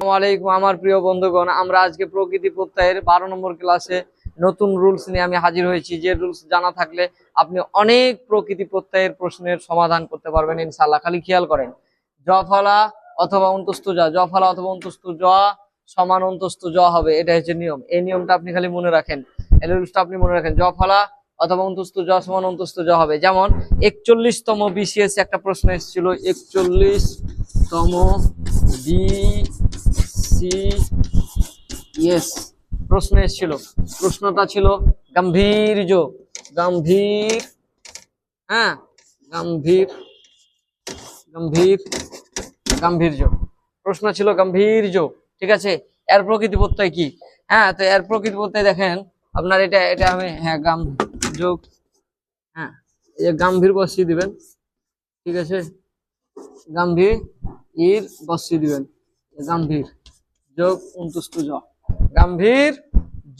আসসালামু আলাইকুম আমার প্রিয় বন্ধুগণ, আমরা আজকে প্রকৃতি প্রত্যয়ের 12 নম্বর ক্লাসে নতুন রুলস নিয়ে আমি হাজির হয়েছি। যে রুলস জানা থাকলে আপনি অনেক প্রকৃতি প্রত্যয়ের প্রশ্নের সমাধান করতে পারবেন ইনশাআল্লাহ। খালি খেয়াল করেন, জ ফলা অথবা অন্তস্থ জ, জ ফলা অথবা অন্তস্থ জ সমান অন্তস্থ জ হবে, এটা হচ্ছে নিয়ম। এই নিয়মটা আপনি খালি মনে রাখেন, এই রুলসটা আপনি মনে রাখেন। জ ফলা অথবা অন্তস্থ জ সমান অন্তস্থ জ হবে। যেমন 41তম বিসিএস একটা প্রশ্ন এসেছিল, 41তম বিসিএস প্রশ্ন এসেছিল। প্রশ্নটা ছিল গাম্ভীর্য, গম্ভীর, হ্যাঁ গম্ভীর, গম্ভীর, গাম্ভীর্য। প্রশ্ন ছিল গাম্ভীর্য, ঠিক আছে। এর প্রকৃতি প্রত্যয় কি? হ্যাঁ, তো এর প্রকৃতি প্রত্যয় দেখেন আপনার, এটা এটা আমি, হ্যাঁ যোগ, হ্যাঁ এই যে গাম্ভীর বসিয়ে দিবেন, ঠিক আছে। গাম্ভীর ইর বসিয়ে দিবেন, গাম্ভীর যোগ অন্তস্থ জ, গাম্ভীর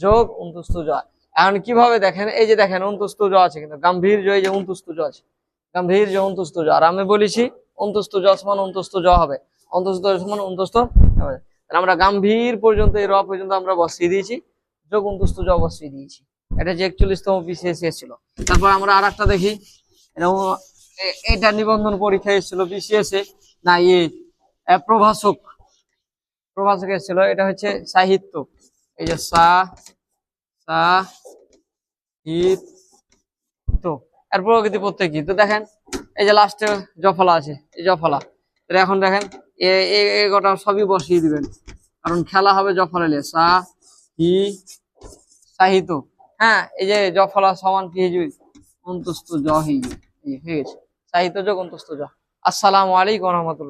যোগ অন্তস্থ জ। এখন কিভাবে দেখেন, এই যে দেখেন অন্তস্থ জ আছে, কিন্তু গাম্ভীর জ, এই যে অন্তস্থ জ আছে, গাম্ভীর জ অন্তস্থ জ। আর আমি বলেছি অন্তস্থ জ সমান অন্তস্থ জ হবে, অন্তস্থ জ সমান অন্তস্থ হবে। আমরা গাম্ভীর পর্যন্ত, এই র পর্যন্ত আমরা বসিয়ে দিয়েছি, যোগ অন্তস্থ জ বসিয়ে দিয়েছি। এটা যে 41তম বিসিএস ছিল। তারপর আমরা আর একটা দেখি, এটা নিবন্ধন পরীক্ষা এসেছিল বিসিএস এ, না প্রভাষক, প্রভাষক এসেছিল। এটা হচ্ছে সাহিত্য, এই যে সাহিত্য। এর প্রকৃতি প্রত্যয় কি? তো দেখেন এই যে লাস্টে জফলা আছে, এই জফলা। এখন দেখেন এই গোটা সবই বসিয়ে দিবেন, কারণ খেলা হবে জফলা নিয়ে। সাহিত্য, হ্যাঁ এই যে জফলা সমান কি হয়ে যাবে? অন্তস্থ জ হয়ে যাবে, হয়ে গেছে। সাহিত্য যোগ অন্তস্থ জ। আসসালামু আলাইকুম ওয়া রাহমাতুল্লাহ।